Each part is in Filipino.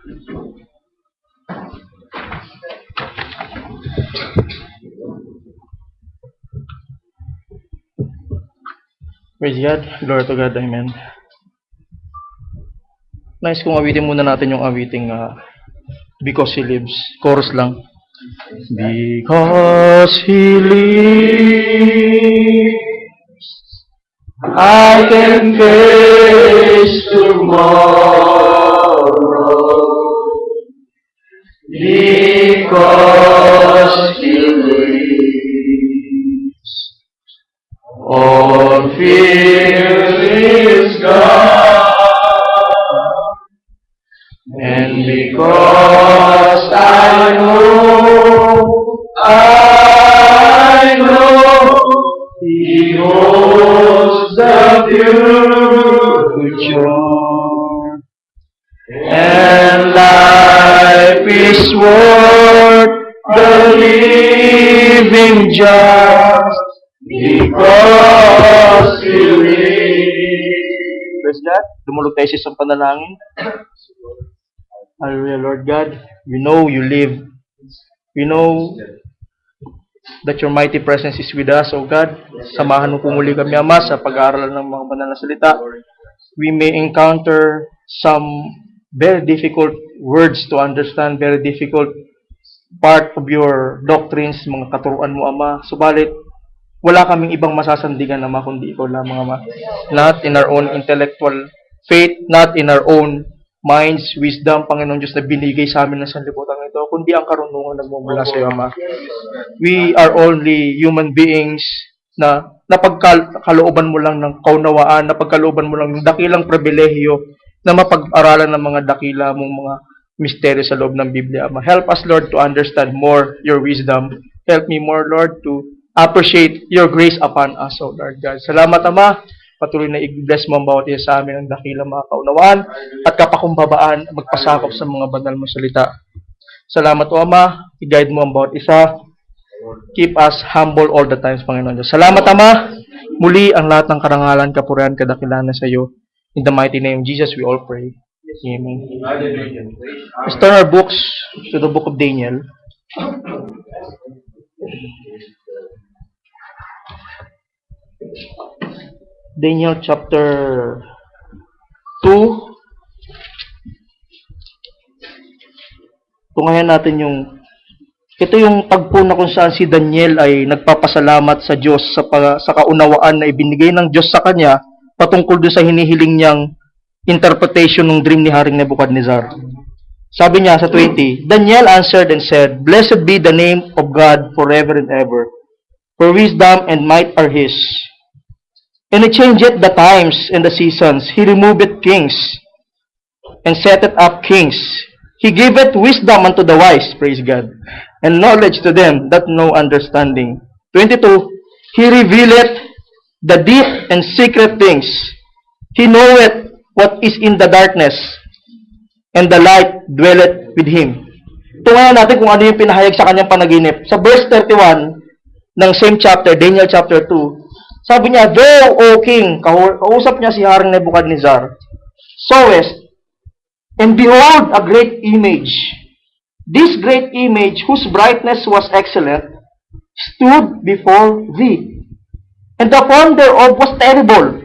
Praise God. Glory to God. Amen. Nice kung awitin muna natin yung awiting Because He Lives. Chorus lang. Because He lives, I can face tomorrow. Because He lives, all fear is gone. And because I know He holds the future, and life is worth the living just because He lives. Praise God. Dumulog tayo sa isang panalangin. Hallelujah, Lord God. We know You live. We know that Your mighty presence is with us, O God. Samahan mo po muli kami, Ama, sa pag-aaral ng mga banal na salita. We may encounter some very difficult words to understand, very difficult part of Your doctrines, mga katuruan mo, Ama. Subalit, wala kaming ibang masasandigan, Ama, kundi Ikaw lamang, Ama. Not in our own intellectual faith, not in our own minds, wisdom, Panginoon Diyos, na binigay sa amin ng sanlibutan ito, kundi ang karunungan nagmumula sa iyo, Ama. We are only human beings na napagkalooban mo lang ng kaunawaan, napagkalooban mo lang ng dakilang pribilehiyo na mapag-aralan ng mga dakila mong mga misteryo sa loob ng Biblia, Ama. Help us, Lord, to understand more Your wisdom. Help me more, Lord, to appreciate Your grace upon us, O Lord God. Salamat, Ama. Patuloy na i-bless mo ang bawat isa sa amin ng dakilang mga kaunawaan at kapakumbabaan magpasakop sa mga banal mo salita. Salamat, O Ama. I-guide mo ang bawat isa. Keep us humble all the times, Panginoon Diyos. Salamat, Ama. Muli ang lahat ng karangalan, kapurihan, kadakilan sa iyo. In the mighty name of Jesus, we all pray. Amen. Let's turn our books to the book of Daniel. Daniel chapter 2. Tungayan natin ito yung tagpo na kung saan si Daniel ay nagpapasalamat sa Diyos sa kaunawaan na ibinigay ng Diyos sa kanya patungkol doon sa hinihiling niyang interpretation ng dream ni Haring Nebuchadnezzar. Sabi niya sa 20, Daniel answered and said, Blessed be the name of God forever and ever, for wisdom and might are His. And He changeth the times and the seasons. He removeth kings, and setteth up kings. He giveth wisdom unto the wise, praise God, and knowledge to them that know understanding. 22, He revealeth the deep and secret things. He knoweth what is in the darkness, and the light dwelleth with Him. Tungayan natin kung ano yung pinahayag sa kanyang panaginip. Sa verse 31 ng same chapter, Daniel chapter 2, sabi niya, Thou, O King, kausap niya si Haring Nebuchadnezzar, sawest, and behold, a great image. This great image, whose brightness was excellent, stood before thee. And the form thereof was terrible.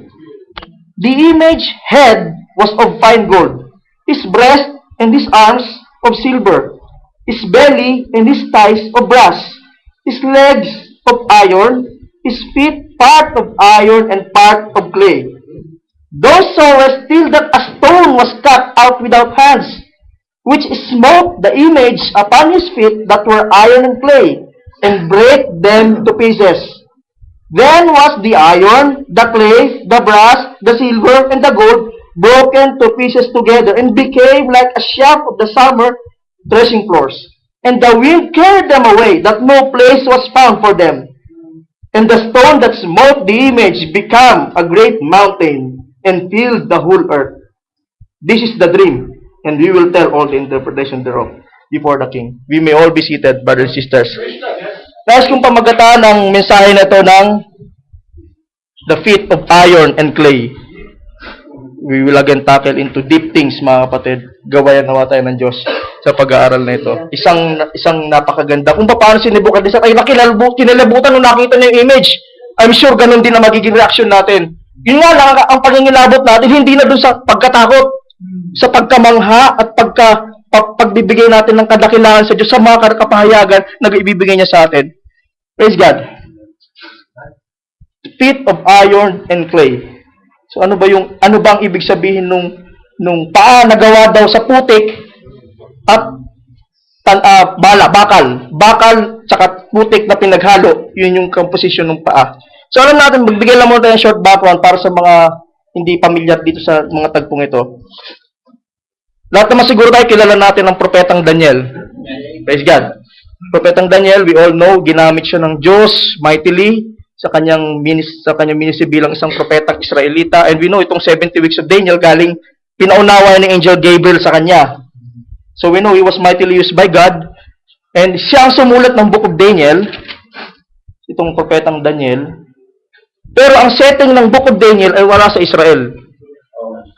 The image head was of fine gold, his breast and his arms of silver, his belly and his thighs of brass, his legs of iron, his feet part of iron and part of clay. Thou sawest still that a stone was cut out without hands, which smote the image upon his feet that were iron and clay, and brake them to pieces. Then was the iron, the clay, the brass, the silver, and the gold broken to pieces together, and became like a shaft of the summer threshing floors. And the wind carried them away, that no place was found for them. And the stone that smote the image became a great mountain, and filled the whole earth. This is the dream, and we will tell all the interpretation thereof before the king. We may all be seated, brothers and sisters. Nais kong pamagataan ng mensahe na ito ng the feet of iron and clay. we will again tackle into deep things, mga kapatid. Gawayan nawa tayo ng Diyos sa pag-aaral na ito. Isang napakaganda. Kung paano si Nebuchadnezzar ay kinalabutan nung nakita niya yung image. I'm sure ganun din ang magiging reaction natin. Yun nga lang, ang pangingilabot natin, hindi na dun sa pagkatakot, sa pagkamangha at pagbibigay natin ng kadakilaan sa Diyos sa mga kapahayagan na ibibigay niya sa atin. Praise God. Feet of iron and clay. So ano ba ang ibig sabihin nung paa na gawa daw sa putik at bakal tsaka putik na pinaghalo, yun yung composition ng paa. So alam natin, magbigay lang muna tayo ng short background para sa mga hindi pamilyar dito sa mga tagpong ito. Lahat naman siguro tayo kilala natin ang propetang Daniel. Praise God. Propetang Daniel, we all know, ginamit siya ng Diyos mightily sa kanyang ministry bilang isang propetang Israelita. And we know itong 70 weeks of Daniel galing pinaunawa ni Angel Gabriel sa kanya. So we know he was mightily used by God. And siya ang sumulat ng Book of Daniel, itong propetang Daniel. Pero ang setting ng Book of Daniel ay wala sa Israel.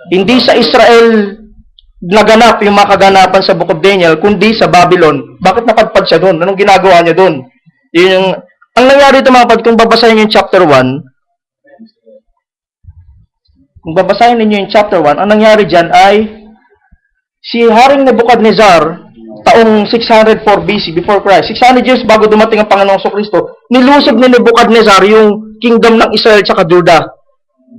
Hindi sa Israel naganap yung mga kaganapan sa Book of Daniel, kundi sa Babylon. Bakit napadpad siya doon? Anong ginagawa niya doon? Ang nangyari ito mga kapatid, kung babasahin niyo yung chapter 1, ang nangyari dyan ay si Haring Nebuchadnezzar, taong 604 BC, before Christ, 600 years bago dumating ang Panginoong Kristo, nilusob ni Nebuchadnezzar yung kingdom ng Israel at Judah.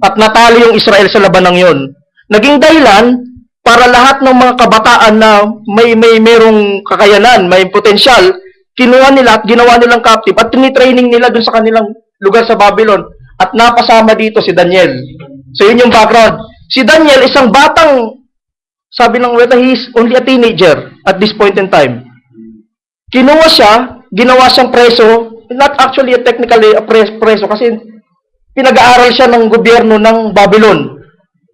At natalo yung Israel sa labanang yon. Naging dahilan para lahat ng mga kabataan na mayroong kakayanan, may potensyal, kinuha nila at ginawa nilang captive at tinitraining nila dun sa kanilang lugar sa Babylon. At napasama dito si Daniel. So yun yung background. Si Daniel, isang batang, sabi ng weta, he is only a teenager at this point in time. Kinuha siya, ginawa siyang preso, not actually technically a preso kasi pinag-aaral siya ng gobyerno ng Babylon.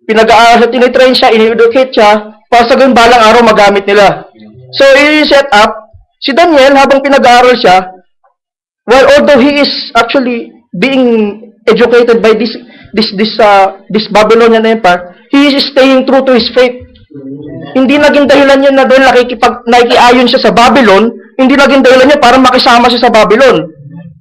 Pinag-aaral siya, tinitrain siya, in-educate siya, para sa ganun balang araw magamit nila. So, i-set up, si Daniel, habang pinag-aaral siya, well, although he is actually being educated by this Babylonian Empire, he is staying true to his faith. Hindi naging dahilan yun na dahil nakikiayon siya sa Babylon, hindi naging dahilan yun para makisama siya sa Babylon.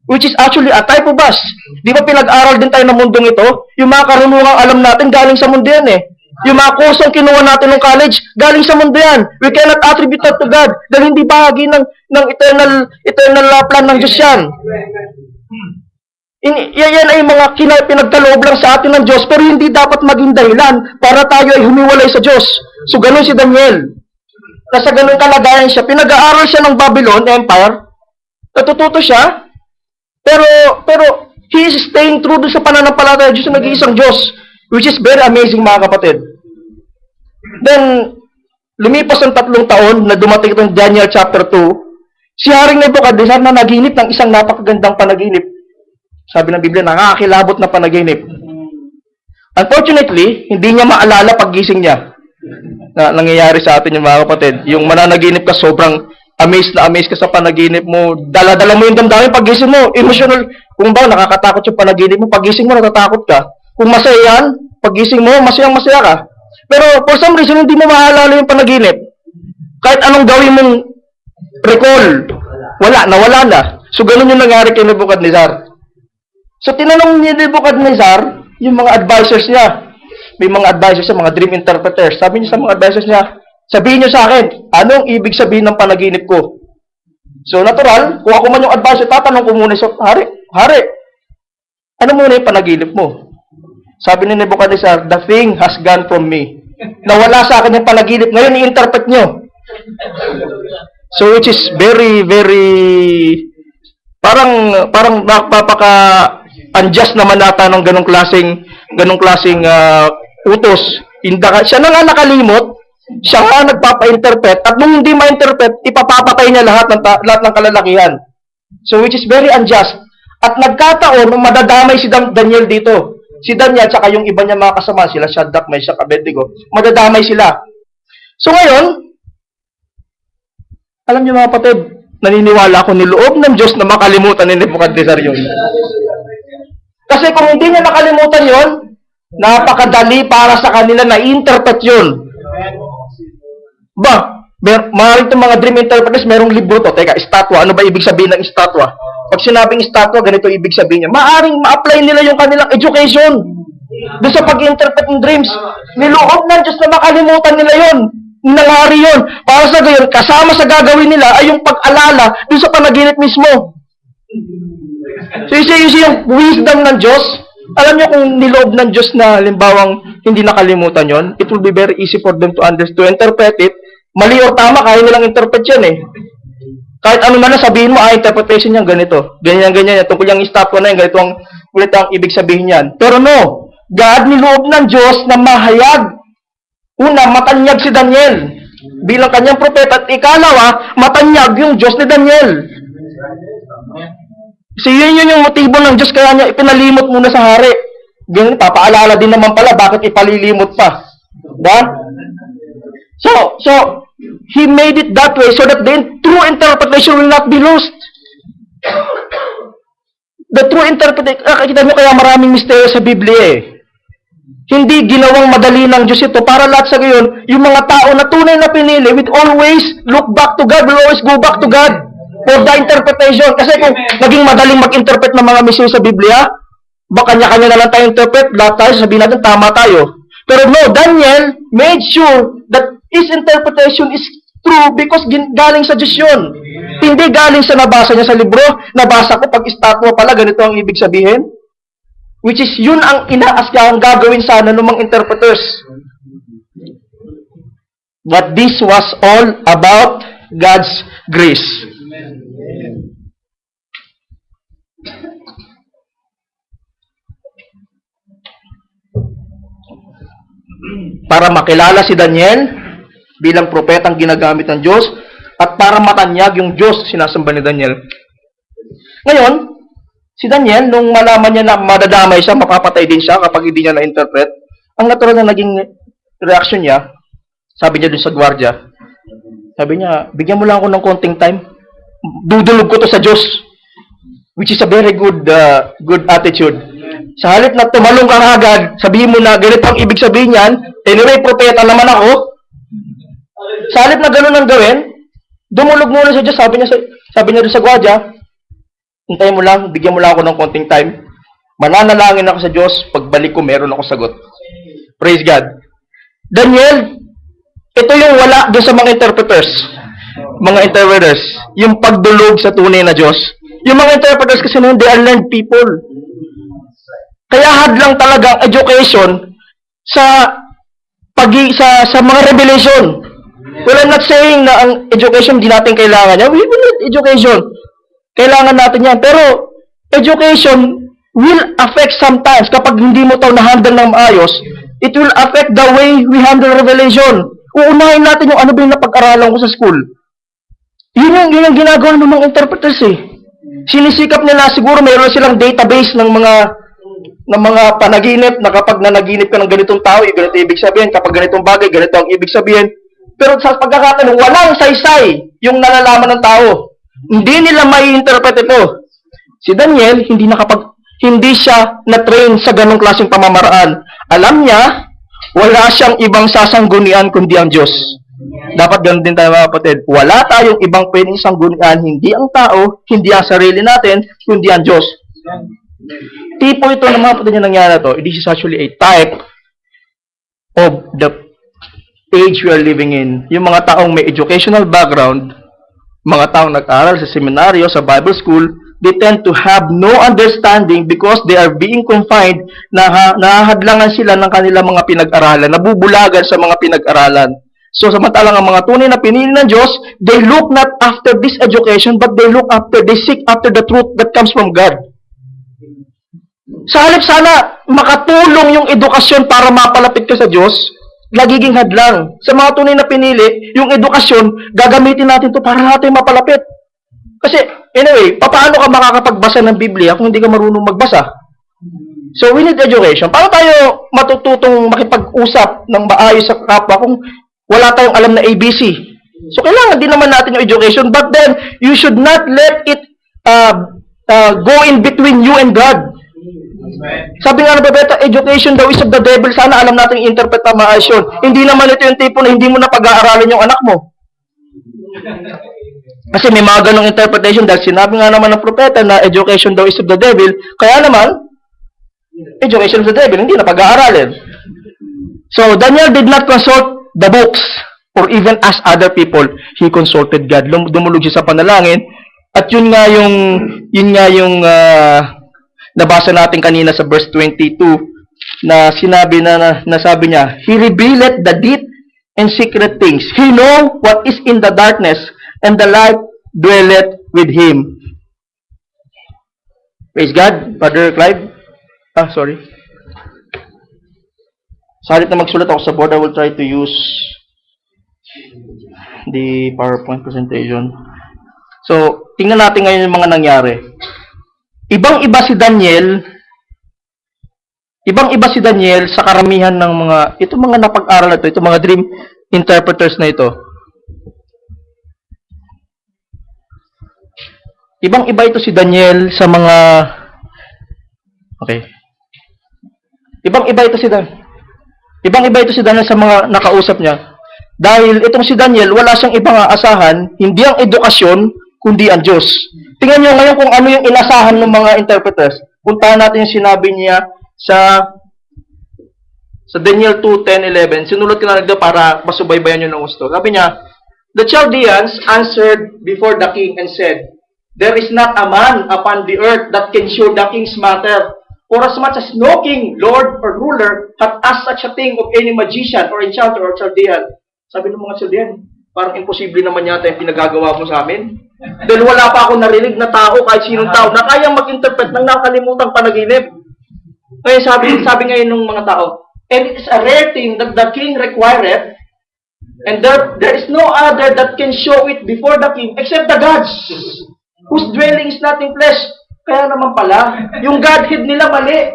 Which is actually a type of us. Di ba pinag-aral din tayo ng mundong ito? Yung mga karunungang alam natin, galing sa mundo yan eh. Yung mga kursong kinuha natin ng college, galing sa mundo yan. We cannot attribute that to God dahil hindi bahagi ng eternal plan ng Diyos yan. Yan ay mga pinagkaloob lang sa atin ng Diyos, pero hindi dapat maging dahilan para tayo ay humiwalay sa Diyos. So ganun si Daniel. Nasa ganun kalagayan siya. Pinag-aaral siya ng Babylon Empire. Natututo siya. Pero he is staying true dun sa pananampalataya Diyos na nag-iisang Diyos, which is very amazing mga kapatid. Then, lumipas ang 3 taon na dumating itong Daniel chapter 2, si Haring Nebuchadnezzar na naginip ng isang napakagandang panaginip. Sabi ng Biblia, nakakakilabot na panaginip. Unfortunately, hindi niya maalala paggising niya na nangyayari sa atin yung mga kapatid. Yung mananaginip ka, sobrang amazed ka sa panaginip mo, dala-dala mo yung damdamin paggising mo, emotional, kung ba nakakatakot yung panaginip mo, paggising mo natatakot ka. Kung masaya yan, paggising mo, masayang-masaya ka. Pero for some reason, hindi mo maalala yung panaginip. Kahit anong gawin mong recall, nawala na. So, ganun yung nangyari kay Nebuchadnezzar. So, tinanong ni Nebuchadnezzar, yung mga advisors niya. May mga advisors siya, mga dream interpreters. Sabi niya sa mga advisors niya, sabihin niyo sa akin, anong ibig sabihin ng panaginip ko? So, natural, kung ako man yung advisor, tatanong ko muna sa Hari, ano muna yung panaginip mo? Sabi ni Nebuchadnezzar, the thing has gone from me. Nawala sa akin yung panaginip. Ngayon, i-interpret niyo. So, which is very, very, parang napapaka-unjust naman nata ng ganong klaseng utos. Siya na nga nakalimot, siya nga nagpapa-interpret, at nung hindi ma-interpret, ipapapatay niya lahat ng kalalakihan. So, which is very unjust. At nagkataon, madadamay si Daniel dito. Si Daniel, tsaka yung iba niya mga kasama, sila Shadrach, Meshach, Abednego, madadamay sila. So, ngayon, alam niyo mga kapatid, naniniwala ako niloob ng Diyos na makalimutan ni Nebuchadnezzar yun. Kasi kung hindi niya nakalimutan yun, Napakadali para sa kanila na interpret yun. Ba, maaaring itong mga dream interpreters, merong libro to. Teka, estatwa. Ano ba ibig sabihin ng estatwa? Pag sinabing estatwa, ganito ibig sabihin niya. Maaaring ma-apply nila yung kanilang education doon sa pag-interpret ng dreams. Niloob ng Diyos na makalimutan nila yun. Nangyari yun. Para sa gayon, kasama sa gagawin nila ay yung pag-alala doon sa panaginip mismo. So, yung wisdom ng Diyos, alam niyo kung niloob ng Diyos na halimbawang hindi nakalimutan yon, it will be very easy for them to understand, to interpret it. Mali or tama, kaya nilang interpret yan eh. Kahit ano man na sabihin mo, interpretation niyan ganito. Ganyan. Tungkol yung estatwa na yan, ganito ang ibig sabihin yan. Pero no, God niloob ng Diyos na mahayag. Una, matanyag si Daniel bilang kanyang propeta. At ikalawa, matanyag yung Diyos ni Daniel. So yun yung motibo ng Diyos kaya niya ipinalimot muna sa hari. Ganyan, papaalala din naman pala bakit ipalilimot pa. Da? So he made it that way so that the true interpretation will not be lost. The true interpretation, kita nyo kaya maraming misteryo sa Biblia eh. Hindi ginawang madali ng Diyos ito para lahat sa gayon, yung mga tao na tunay na pinili will always look back to God, will always go back to God for the interpretation. Kasi kung naging madaling mag-interpret ng mga misteryo sa Biblia, baka kanya-kanya na lang tayo interpret, lahat tayo sabihin natin tama tayo. Pero no, Daniel made sure that his interpretation is true because galing sa Diyos yun. Hindi galing sa nabasa niya sa libro. Nabasa ko pag estatwa pala, ganito ang ibig sabihin. Which is yun ang inaasahang gagawin sana ng mga interpreters. But this was all about God's grace. Para makilala si Daniel bilang propetang ginagamit ng Diyos at para matanyag yung Diyos sinasamba ni Daniel. Ngayon, si Daniel, nung malaman niya na madadamay siya, mapapatay din siya kapag hindi niya na-interpret, ang natural na naging reaction niya, sabi niya dun sa gwardiya, sabi niya, bigyan mo lang ako ng konting time, dudulog ko to sa Diyos, which is a very good attitude. Sa halip na tumalong ka agad, sabihin mo na, ganito ang ibig sabihin niyan, anyway, propeta naman ako, sa halip na gano'n ang gawin, dumulog muna sa Diyos, sabi niya dun sa gwardiya, hintayin mo lang, bigyan mo lang ako ng konting time. Mananalangin ako sa Diyos, pagbalik ko, meron ako sagot. Praise God. Daniel, ito yung wala doon sa mga interpreters. Yung pagdulog sa tunay na Diyos. Yung mga interpreters kasi noon, they are learned people. Kaya hadlang talaga ang education sa mga revelation. Well, I'm not saying na ang education di natin kailangan yan. We need education. Kailangan natin yan. Pero, education will affect sometimes. Kapag hindi mo ito na-handle ng maayos, it will affect the way we handle revelation. Uunahin natin yung ano ba yung napag-aralan ko sa school. Yun yung ginagawa ng mga interpreters eh. Sinisikap nila, siguro mayroon silang database ng mga panaginip na kapag nanaginip ka ng ganitong tao, ganito ibig sabihin. Kapag ganitong bagay, ganito ang ibig sabihin. Pero sa pagkakataon, walang saysay yung nalalaman ng tao. Hindi nila may interpret ito. Si Daniel, hindi siya na-train sa ganong klaseng pamamaraan. Alam niya, wala siyang ibang sasanggunian kundi ang Diyos. Dapat ganun din tayo mga kapatid. Wala tayong ibang pwedeng sanggunian, hindi ang tao, hindi ang sarili natin, kundi ang Diyos. Tipo ito ng mga kapatid yung nangyari to. This is actually a type of the age we are living in. Yung mga taong may educational background, mga taong nag-aral sa seminaryo, sa Bible school, they tend to have no understanding because they are being confined, nahahadlangan sila ng kanilang mga pinag-aralan, nabubulagan sa mga pinag-aralan. So, samantalang ang mga tunay na pinili ng Diyos, they look not after this education, but they seek after the truth that comes from God. Sa halip sana, makatulong yung edukasyon para mapalapit ka sa Diyos, nagiging hadlang. Sa mga tunay na pinili, yung edukasyon, gagamitin natin to para natin mapalapit. Kasi, anyway, paano ka makakapagbasa ng Biblia kung hindi ka marunong magbasa? So, we need education. Paano tayo matututong makipag-usap ng maayos sa kapwa kung wala tayong alam na ABC? So, kailangan din naman natin yung education, but then, you should not let it go in between you and God. Sabi nga ng propeta, education daw is of the devil. Sana alam natin i-interpret na maayos yun. Hindi naman ito yung tipo na hindi mo na pag-aaralin yung anak mo. Kasi may mga ganong interpretation dahil sinabi nga naman ng propeta na education daw is of the devil. Kaya naman, education of the devil, hindi na pag-aaralin. So, Daniel did not consult the books or even ask other people. He consulted God. Dumulog siya sa panalangin. At yun nga yung nabasa natin kanina sa verse 22 na sinabi na sabi niya, He revealed the deep and secret things. He know what is in the darkness, and the light dwelleth with Him. Praise God, Brother Clive. Sorry. Sa halip na magsulat ako sa board, I will try to use the PowerPoint presentation. So, tingnan natin ngayon yung mga nangyari. Ibang-iba si Daniel sa karamihan ng itong mga napag-aral na ito, itong mga dream interpreters na ito. Ibang-iba ito si Daniel sa mga Ibang-iba ito si Daniel sa mga nakausap niya. Dahil itong si Daniel, wala siyang ibang aasahan, hindi ang edukasyon, kundi ang Diyos. Tingnan nyo ngayon kung ano yung inasahan ng mga interpreters. Puntahan natin yung sinabi niya sa Daniel 2:10-11. Sinulat ko na nagdo para masubaybayan nyo ng gusto. Sabi niya, The Chaldeans answered before the king and said, There is not a man upon the earth that can show the king's matter. For as much as no king, lord, or ruler hath asked such a thing of any magician or enchanter or Chaldean. Sabi ng mga Chaldean, parang imposible naman yata yung pinagagawa mo sa amin. Dahil wala pa ako narinig na tao, kahit sinong tao, na kayang mag-interpret ng nakalimutang panaginip. Ngayon sabi ngayon ng mga tao, And it is a rare thing that the king requireth, and there is no other that can show it before the king except the gods, whose dwelling is not in flesh. Kaya naman pala, yung Godhead nila mali.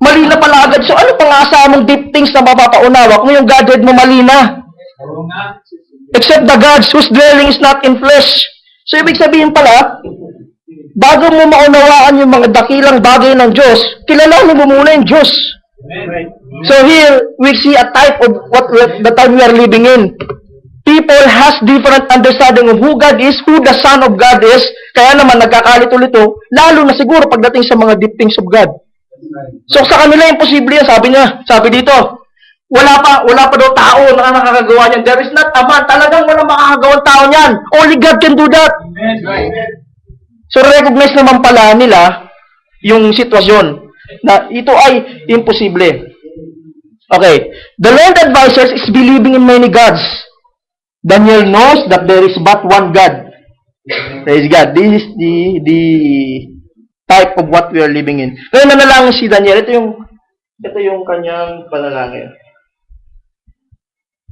Mali na pala agad. So ano pang asa mong deep things na mapapaunawa kung yung Godhead mo mali na? Except the gods whose dwelling is not in flesh. So ibig sabihin pala, bago mo maunawaan yung mga dakilang bagay ng Diyos, kilalanin mo muna yung Diyos. So here, we see a type of the time we are living in. People has different understanding of who God is, who the Son of God is, kaya naman nagkakalito-lito, lalo na siguro pagdating sa mga deep things of God. So sa kanila imposible yan, sabi dito, wala pa daw tao na nakakagawa niyan. There is not a man, talagang walang makakagawang tao niyan. Only God can do that. So recognize naman pala nila yung sitwasyon na ito ay imposible. Okay. The learned advisors is believing in many gods. Daniel knows that there is but one God. Praise God. This is the type of what we are living in. Ngayon nanalangin si Daniel. Ito yung kanyang panalangin.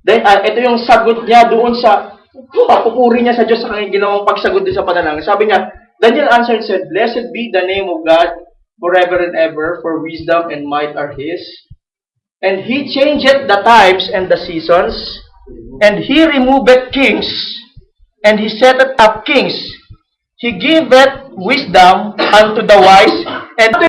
Then, ito yung sagot niya doon sa papupuri niya sa Diyos sa kanyang ginawang pagsagot din sa panalangin. Sabi niya, Daniel answered and said, Blessed be the name of God forever and ever, for wisdom and might are His. And He changeth the times and the seasons, and He removeth kings, and He setteth up kings. He giveth wisdom unto the wise, and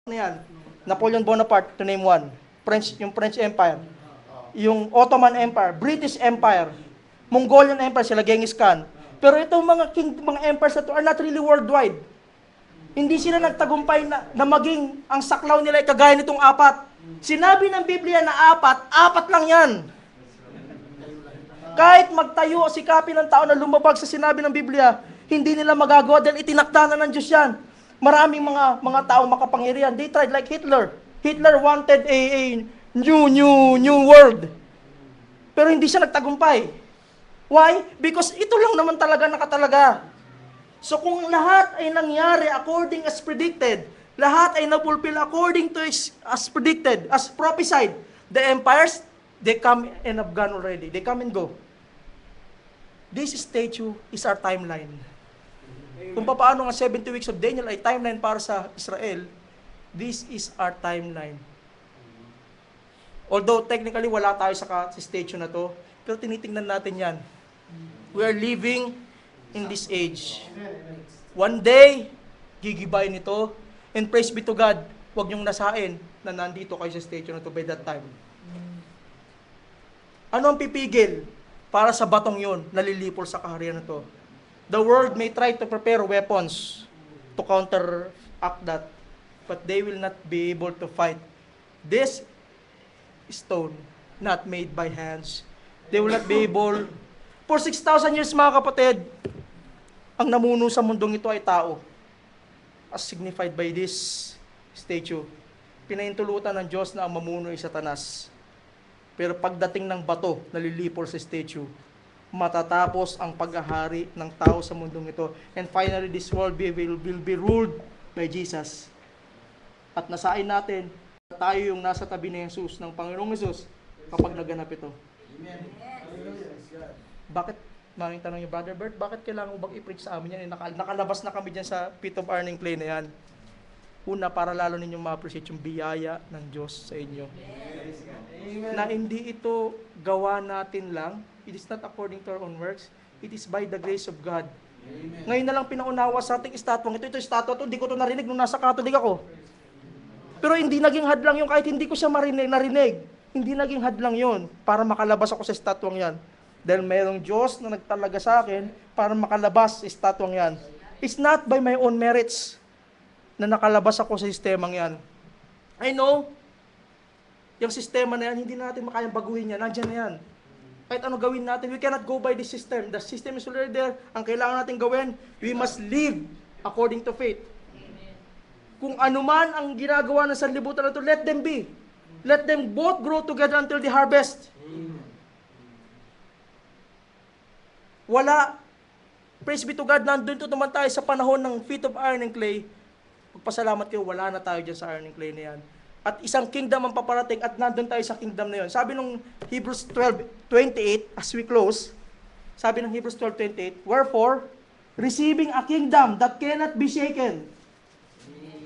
na yan. Napoleon Bonaparte, to name one. Yung French Empire. Yung Ottoman Empire, British Empire, Mongolian Empire, sila Genghis Khan. Pero itong mga empires na to are not really worldwide. Hindi sila nagtagumpay na maging ang saklaw nila ay kagaya nitong apat. Sinabi ng Biblia na apat lang yan. Kahit magtayo o sikapin ng tao na lumabag sa sinabi ng Biblia, hindi nila magagawa dahil itinakda na ng Diyos yan. Maraming mga taong makapangyarihan. They tried like Hitler. Hitler wanted a new world. Pero hindi siya nagtagumpay. Why? Because ito lang naman talaga nakatalaga. So kung lahat ay nangyari according as predicted, lahat ay na-fulfill according to as predicted, as prophesied, the empires, they come and have gone already. They come and go. This statue is our timeline. Kung paano nga 70 weeks of Daniel ay timeline para sa Israel, this is our timeline. Although technically wala tayo sa statue na to, pero tinitingnan natin yan. We are living in this age. One day, gigibayin ito, and praise be to God, huwag niyong nasain na nandito kayo sa statue na to by that time. Ano ang pipigil para sa batong yon nalilipol sa kaharian na to? The world may try to prepare weapons to counteract that, but they will not be able to fight this stone not made by hands. They will not be able. For 6,000 years, mga kapatid, ang namuno sa mundong ito ay tao, as signified by this statue. Pinaintulutan ng Diyos na ang mamuno ay Satanas. Pero pagdating ng bato, nalilipol sa statue, matatapos ang paghahari ng tao sa mundong ito. And finally, this world will be ruled by Jesus. At nasain natin, tayo yung nasa tabi ni Jesus, ng Panginoong Jesus, kapag naganap ito. Amen. Bakit, maraming tanong niyo, Brother Bert, bakit kailangan mo bang i-preach sa amin yan? Nakalabas na kami dyan sa pit of earning clay na yan. Una, para lalo ninyong ma-appreciate yung biyaya ng Diyos sa inyo. Amen. Na hindi ito gawa natin lang. It is not according to our own works. It is by the grace of God. Amen. Ngayon na lang pinaunawa sa ating estatwang. Ito estatwa to, hindi ko to narinig nung nasa Catholic ako. Pero hindi naging hadlang yun, kahit hindi ko siya narinig. Hindi naging hadlang yun para makalabas ako sa estatwang yan. Dahil mayroong Diyos na nagtalaga sa akin para makalabas sa estatwang yan. It's not by my own merits na nakalabas ako sa sistemang yan. I know, yung sistema na yan, hindi natin makayang baguhin yan. Nandiyan na yan. Kahit ano gawin natin, we cannot go by the system. The system is already there. Ang kailangan natin gawin, we must live according to faith. Kung ano man ang ginagawa ng sanlibutan na ito, let them be. Let them both grow together until the harvest. Wala. Praise be to God, nandun to naman tayo sa panahon ng feet of iron and clay. Magpasalamat kayo, wala na tayo dyan sa iron and clay na yan. At isang kingdom ang paparating at nandun tayo sa kingdom na yun. Sabi nung Hebrews 12:28, as we close, sabi ng Hebrews 12:28, wherefore, receiving a kingdom that cannot be shaken,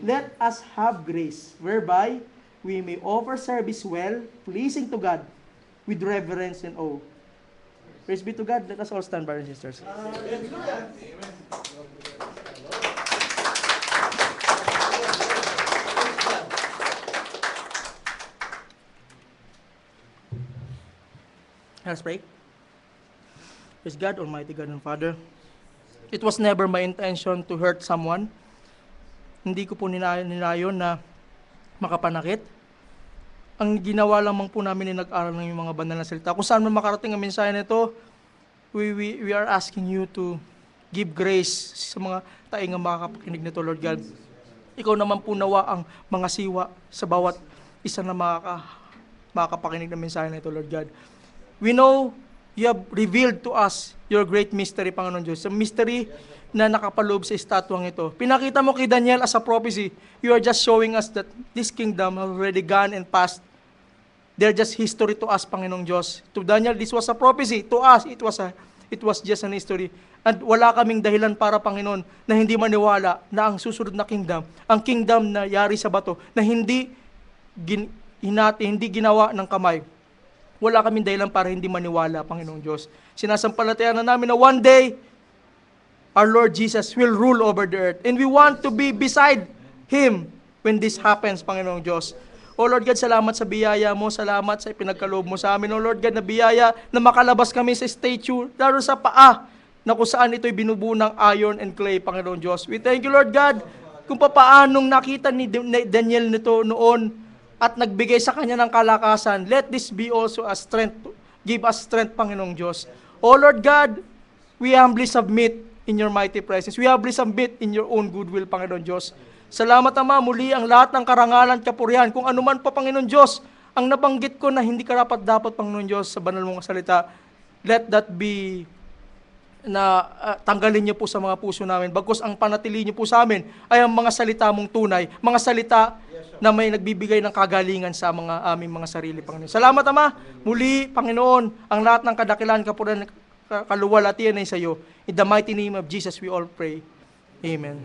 let us have grace, whereby we may offer service well, pleasing to God, with reverence and awe. Praise be to God. Let us all stand, brothers and sisters. Hallelujah. Let's pray. Praise God, Almighty God and Father. It was never my intention to hurt someone. Hindi ko po ninayon na makapanakit. Ang ginawa lamang po namin ay nag-aral ng mga banal na salita. Kung saan man makarating ang mensahe nito, we are asking you to give grace sa mga taingang makakapakinig nito, Lord God. Ikaw naman po nawa ang mga siwa sa bawat isa na makakapakinig ng mensahe nito, Lord God. We know you have revealed to us your great mystery, Panginoon Diyos. Ang mystery na nakapaloob sa estatwang ito. Pinakita mo kay Daniel as a prophecy. You are just showing us that this kingdom has already gone and passed. They're just history to us, Panginoong Diyos. To Daniel, this was a prophecy. To us, it was just an history. At wala kaming dahilan para, Panginoon, na hindi maniwala na ang susunod na kingdom, ang kingdom na yari sa bato, na hindi ginawa ng kamay. Wala kaming dahilan para hindi maniwala, Panginoong Diyos. Sinasampalataya na namin na one day, our Lord Jesus will rule over the earth. And we want to be beside Him when this happens, Panginoong Diyos. O Lord God, salamat sa biyaya mo, salamat sa ipinagkaloob mo sa amin. O Lord God, na biyaya na makalabas kami sa statue, lalo sa paa, na kung saan ito'y binubuo ng iron and clay, Panginoong Diyos. We thank you, Lord God, kung papaanong nakita ni Daniel nito noon at nagbigay sa kanya ng kalakasan. Let this be also a strength, give us strength, Panginoong Diyos. O Lord God, we humbly submit in your mighty presence. We humbly submit in your own goodwill, Panginoon Diyos. Salamat, Ama, muli ang lahat ng karangalan, kapurihan, kung anuman pa, Panginoon Diyos, ang nabanggit ko na hindi karapat-dapat, Panginoon Diyos, sa banal mong salita, let that be na tanggalin niyo po sa mga puso namin. Bagkus ang panatili niyo po sa amin ay ang mga salita mong tunay, mga salita na may nagbibigay ng kagalingan sa mga aming mga sarili, Panginoon. Salamat, Ama, muli, Panginoon, ang lahat ng kadakilan, kapurihan, kaluwalhatian ay sa iyo. In the mighty name of Jesus, we all pray. Amen.